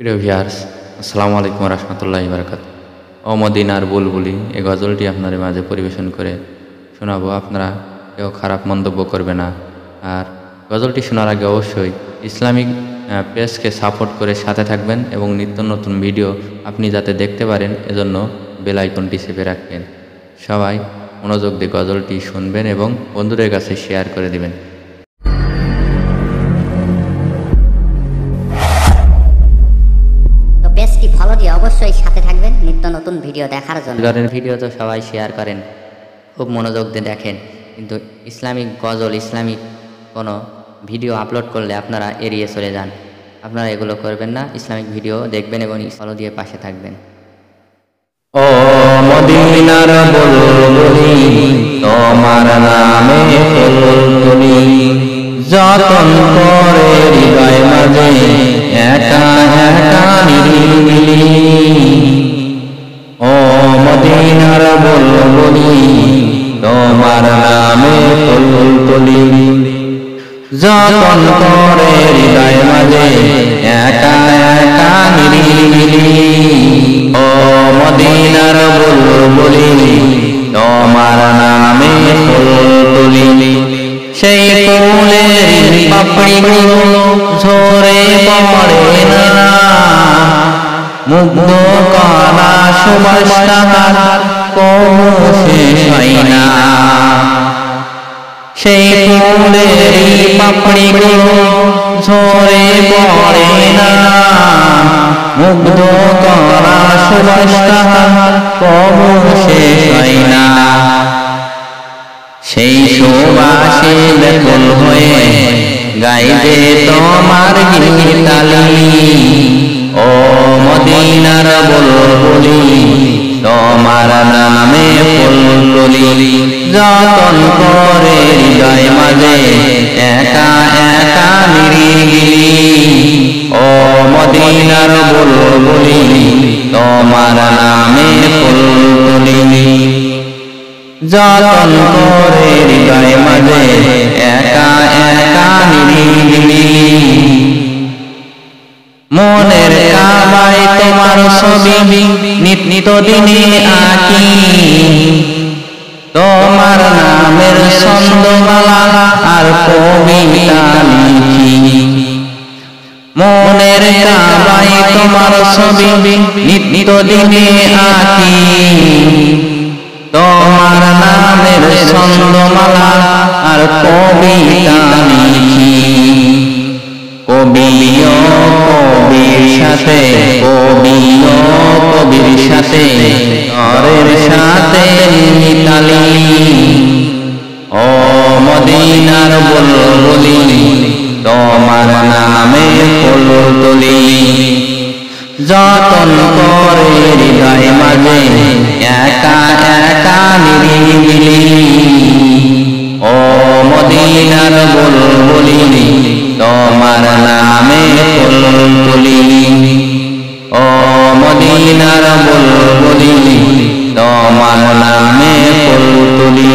প্রিয় ভিউয়ার্স, আসসালামু আলাইকুম রহমতুল্লাহি বারাকাতুহু। ও মদিনার বুলবুলি এই গজলটি আপনাদের মাঝে পরিবেশন করে শোনাবো। আপনারা কেউ খারাপ মন্তব্য করবে না। আর গজলটি শোনার আগে অবশ্যই ইসলামিক পেজকে সাপোর্ট করে সাথে থাকবেন এবং নিত্য নতুন ভিডিও আপনি যাতে দেখতে পারেন এজন্য বেল আইকনটি চেপে রাখবেন। সবাই মনোযোগ দিয়ে গজলটি শুনবেন এবং বন্ধুদের কাছে শেয়ার করে দিবেন। পেজটি ফলো দিয়ে অবশ্যই সাথে থাকবেন নিত্য নতুন ভিডিও দেখার জন্য। গজলের ভিডিও তো সবাই শেয়ার করেন, খুব মনোযোগ দিয়ে দেখেন, কিন্তু ইসলামিক গজল ইসলামিক কোনো ভিডিও আপলোড করলে আপনারা এড়িয়ে চলে যান। আপনারা এগুলো করবেন না, ইসলামিক ভিডিও দেখবেন এবং ফলো দিয়ে পাশে থাকবেন। ও মদিনার বুলবুলি তোমার নামে ফুলতুলি, যতন করে হৃদয় মাঝে একা একা নিরিবিলি। ও মদিনার বুলবুলি তোমার নামে ফুলতুলি, যতন করে হৃদয় মাঝে একা একা নিরিবিলি। ও মদিনার বুলবুলি তোমার নামে ফুলতুলি, সেই ফুলের পাপড়িগুলো ঝরে পড়ে না, মুগ্ধ করা সুবাস তাহার কোনো শেষ হয় না। সেই ফুলের পাপড়িগুলো ঝরে পড়ে না, মুগ্ধ করা সুবাস তাহার কোনো শেষ হয় না। সেই সুবাসে ব্যাকুল হয়ে গাইবে তোমার গীতালি। ও মদিনার বুলবুলি তোমার নামে ফুলতুলি, যতন করে হৃদয় মাঝে একা একা নিরিবিলি। ও মদিনার বুলবুলি তোমার নামে ফুলতুলি, যতন করে হৃদয় মাঝে একা একা নিরিবিলি। মনের কাবায় তোমার ছবি নিত্য দিনে আঁকি, তোমার নামের ছন্দমালা আর কবিতা লিখি। মনের কাবায় তোমার ছবি নিত্য দিনে আঁকি, তোমার নামের ছন্দমালা আর কবিতা লিখি। কবিও কবির সাথে কবিও কবির সাথে নরের সাথে মিতালি। ও মদিনার বুলবুলি তোমার নামে ফুলতুলি, যতন করে হৃদয় মাঝে একা একা নিরিবিলি। ও মদিনার বুলবুলি তোমার নামে ফুলতুলি, ও মদিনার বুলবুলি তোমার নামে ফুলতুলি।